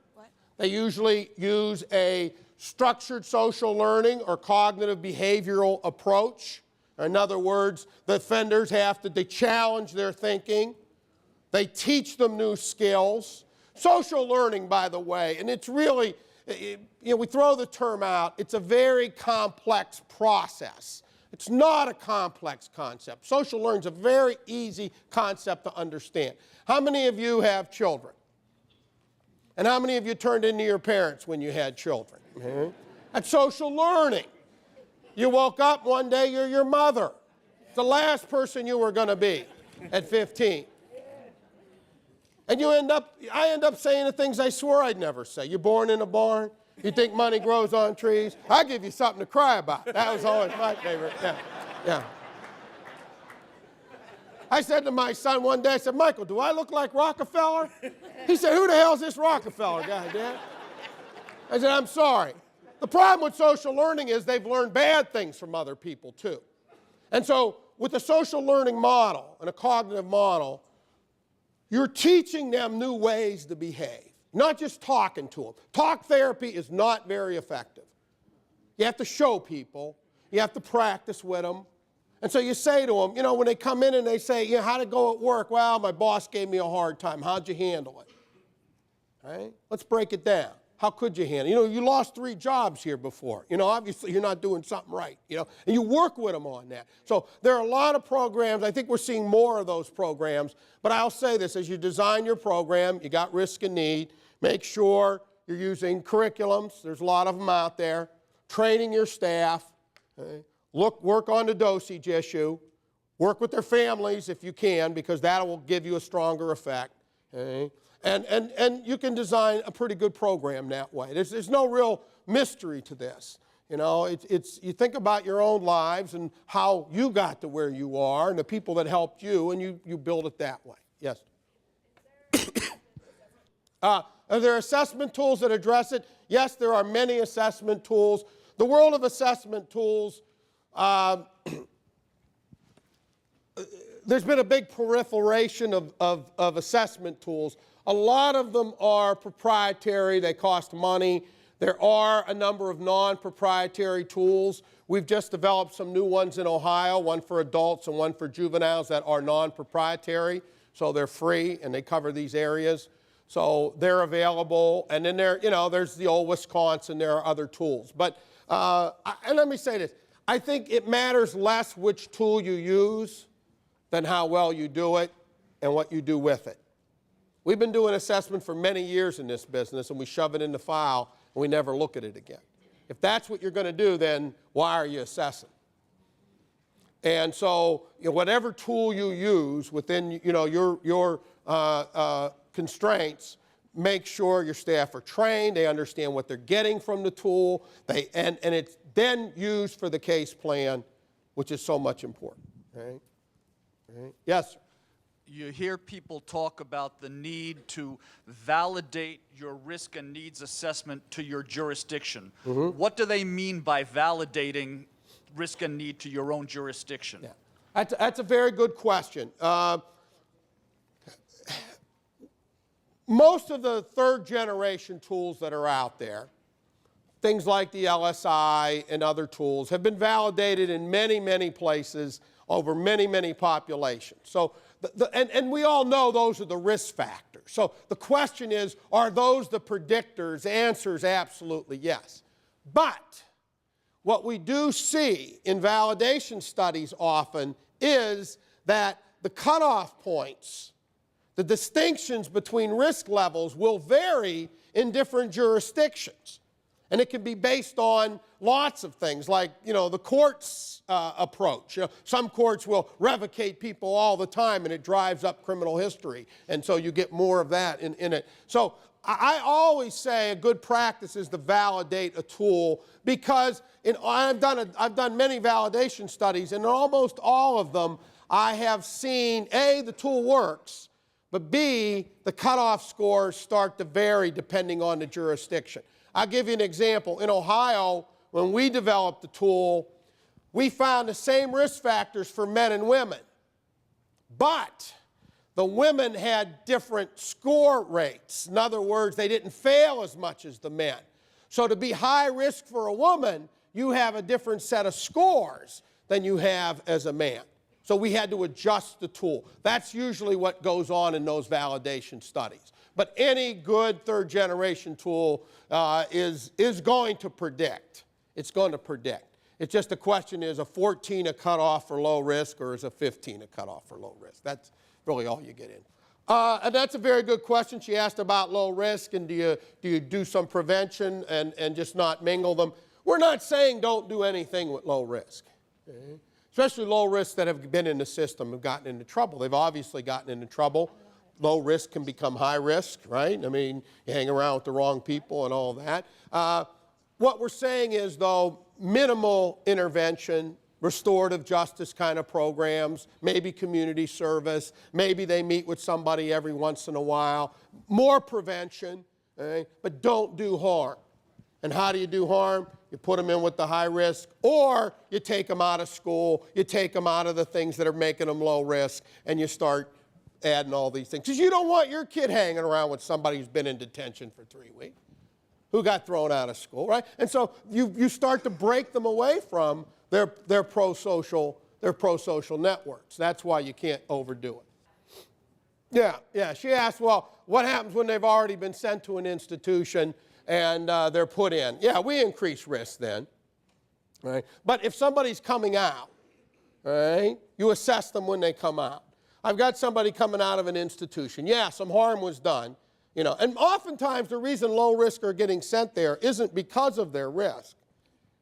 They usually use a structured social learning or cognitive behavioral approach. In other words, the offenders they challenge their thinking. They teach them new skills. Social learning, by the way, and it's really, we throw the term out, it's a very complex process. It's not a complex concept. Social learning is a very easy concept to understand. How many of you have children? And how many of you turned into your parents when you had children? That's social learning. You woke up one day, you're your mother. The last person you were going to be at 15. And I end up saying the things I swore I'd never say. You're born in a barn. You think money grows on trees. I give you something to cry about. That was always my favorite. Yeah. I said to my son one day, I said, Michael, do I look like Rockefeller? He said, who the hell is this Rockefeller guy, Dad? I said, I'm sorry. The problem with social learning is they've learned bad things from other people, too. And so with a social learning model and a cognitive model, you're teaching them new ways to behave, not just talking to them. Talk therapy is not very effective. You have to show people. You have to practice with them. And so you say to them, when they come in and they say, how'd it go at work? Well, my boss gave me a hard time. How'd you handle it? All right? Let's break it down. How could you handle it? You lost 3 jobs here before. Obviously you're not doing something right, and you work with them on that. So there are a lot of programs. I think we're seeing more of those programs. But I'll say this, as you design your program, you got risk and need. Make sure you're using curriculums. There's a lot of them out there. Training your staff. Okay? Work on the dosage issue. Work with their families if you can, because that will give you a stronger effect. Okay? And you can design a pretty good program that way. There's no real mystery to this. You know, you think about your own lives and how you got to where you are and the people that helped you, and you build it that way. Yes? Are there assessment tools that address it? Yes, there are many assessment tools. The world of assessment tools, there's been a big proliferation of assessment tools. A lot of them are proprietary. They cost money. There are a number of non-proprietary tools. We've just developed some new ones in Ohio, one for adults and one for juveniles that are non-proprietary. So they're free and they cover these areas. So they're available. And then there's the old Wisconsin. There are other tools. But and let me say this. I think it matters less which tool you use than how well you do it and what you do with it. We've been doing assessment for many years in this business, and we shove it in the file and we never look at it again. If that's what you're going to do, then why are you assessing? And so, whatever tool you use within, your constraints, make sure your staff are trained, they understand what they're getting from the tool, and it's then used for the case plan, which is so much important. Right? Right? Yes, sir. You hear people talk about the need to validate your risk and needs assessment to your jurisdiction. Mm-hmm. What do they mean by validating risk and need to your own jurisdiction? Yeah. That's a very good question. Most of the third generation tools that are out there, things like the LSI and other tools, have been validated in many, many places over many, many populations. So, and we all know those are the risk factors. So the question is, are those the predictors? The answer is absolutely yes. But what we do see in validation studies often is that the cutoff points, the distinctions between risk levels will vary in different jurisdictions. And it can be based on lots of things, like, the court's approach. Some courts will revocate people all the time, and it drives up criminal history. And so you get more of that in it. So I always say a good practice is to validate a tool, because I've done many validation studies, and in almost all of them, I have seen, A, the tool works, but B, the cutoff scores start to vary depending on the jurisdiction. I'll give you an example. In Ohio, when we developed the tool, we found the same risk factors for men and women. But the women had different score rates. In other words, they didn't fail as much as the men. So to be high risk for a woman, you have a different set of scores than you have as a man. So we had to adjust the tool. That's usually what goes on in those validation studies. But any good third-generation tool is going to predict. It's going to predict. It's just the question is, a 14 a cutoff for low risk, or is a 15 a cutoff for low risk? That's really all you get in. And that's a very good question. She asked about low risk, and do you do some prevention and just not mingle them? We're not saying don't do anything with low risk. Okay? Especially low risk that have been in the system and gotten into trouble. They've obviously gotten into trouble. Low risk can become high risk, right? I mean, you hang around with the wrong people and all that. What we're saying is, though, minimal intervention, restorative justice kind of programs, maybe community service, maybe they meet with somebody every once in a while, more prevention, okay? But don't do harm. And how do you do harm? You put them in with the high risk, or you take them out of school, you take them out of the things that are making them low risk, and you start adding all these things. Because you don't want your kid hanging around with somebody who's been in detention for 3 weeks, who got thrown out of school, right? And so you start to break them away from their prosocial networks. That's why you can't overdo it. Yeah. She asked, well, what happens when they've already been sent to an institution and they're put in? Yeah, we increase risk then, right? But if somebody's coming out, right, you assess them when they come out. I've got somebody coming out of an institution. Yeah, some harm was done, You know, and oftentimes the reason low risk are getting sent there isn't because of their risk.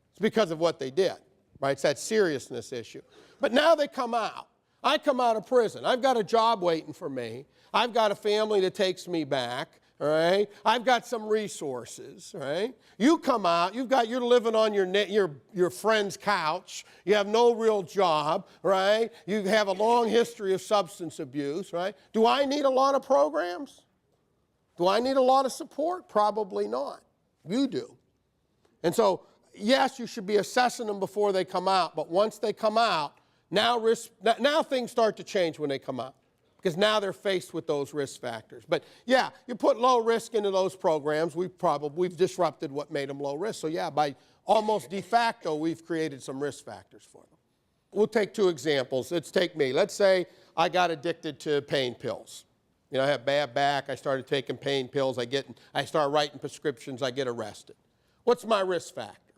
It's because of what they did, right? It's that seriousness issue. But now they come out. I come out of prison. I've got a job waiting for me. I've got a family that takes me back, all right? I've got some resources, right? You come out, you're living on your friend's couch. You have no real job, right? You have a long history of substance abuse, right? Do I need a lot of programs? Do I need a lot of support? Probably not. You do. And so, yes, you should be assessing them before they come out, but once they come out, now things start to change when they come out, because now they're faced with those risk factors. But yeah, you put low risk into those programs, we've disrupted what made them low risk. So yeah, by almost de facto, we've created some risk factors for them. We'll take two examples. Let's take me. Let's say I got addicted to pain pills. You know, I have bad back, I started taking pain pills, I start writing prescriptions, I get arrested. What's my risk factor?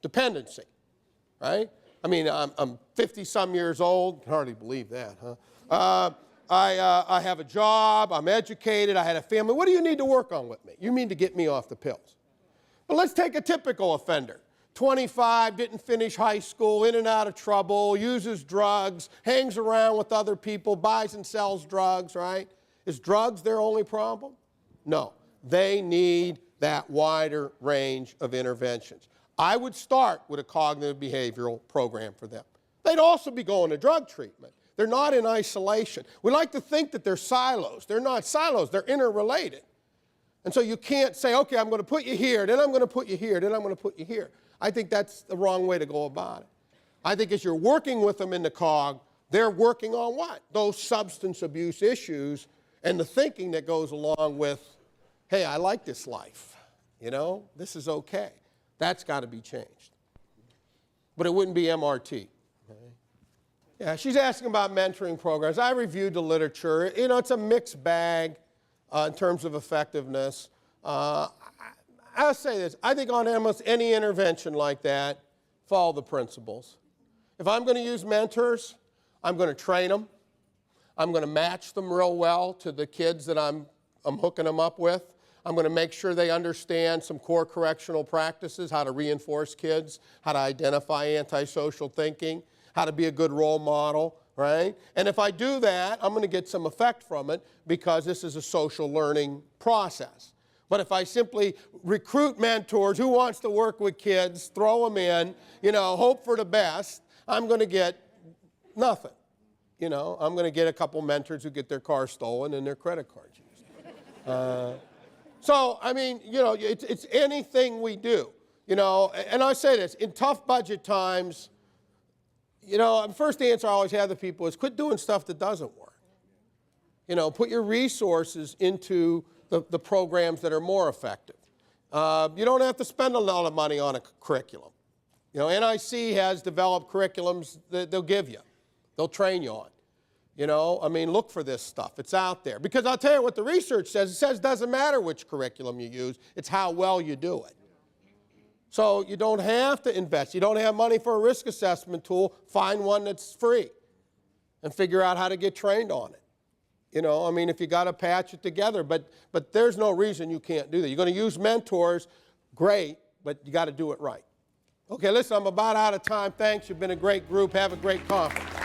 Dependency, right? I mean, I'm 50-some years old. Can hardly believe that, huh? I have a job. I'm educated. I had a family. What do you need to work on with me? You mean to get me off the pills. But let's take a typical offender. 25, didn't finish high school, in and out of trouble, uses drugs, hangs around with other people, buys and sells drugs, right? Is drugs their only problem? No. They need that wider range of interventions. I would start with a cognitive behavioral program for them. They'd also be going to drug treatment. They're not in isolation. We like to think that they're silos. They're not silos. They're interrelated. And so you can't say, okay, I'm going to put you here, then I'm going to put you here, then I'm going to put you here. I think that's the wrong way to go about it. I think as you're working with them in the COG, they're working on what? Those substance abuse issues and the thinking that goes along with, hey, I like this life. You know, this is okay. That's got to be changed. But it wouldn't be MRT. Okay? Yeah, she's asking about mentoring programs. I reviewed the literature. You know, it's a mixed bag in terms of effectiveness. I'll say this. I think on almost any intervention like that, follow the principles. If I'm going to use mentors, I'm going to train them. I'm going to match them real well to the kids that I'm hooking them up with. I'm going to make sure they understand some core correctional practices, how to reinforce kids, how to identify antisocial thinking, how to be a good role model, right? And if I do that, I'm going to get some effect from it because this is a social learning process. But if I simply recruit mentors, who wants to work with kids, throw them in, you know, hope for the best, I'm going to get nothing. You know, I'm going to get a couple mentors who get their car stolen and their credit cards used. So, I mean, you know, it's anything we do, you know, and I say this, in tough budget times, you know, the first answer I always have to people is quit doing stuff that doesn't work. You know, put your resources into the programs that are more effective. You don't have to spend a lot of money on a curriculum. You know, NIC has developed curriculums that they'll give you. They'll train you on. You know, I mean, look for this stuff. It's out there. Because I'll tell you what the research says. It says it doesn't matter which curriculum you use. It's how well you do it. So you don't have to invest. You don't have money for a risk assessment tool. Find one that's free and figure out how to get trained on it. You know, I mean, if you got to patch it together. But there's no reason you can't do that. You're going to use mentors, great, but you got to do it right. Okay, listen, I'm about out of time. Thanks. You've been a great group. Have a great conference.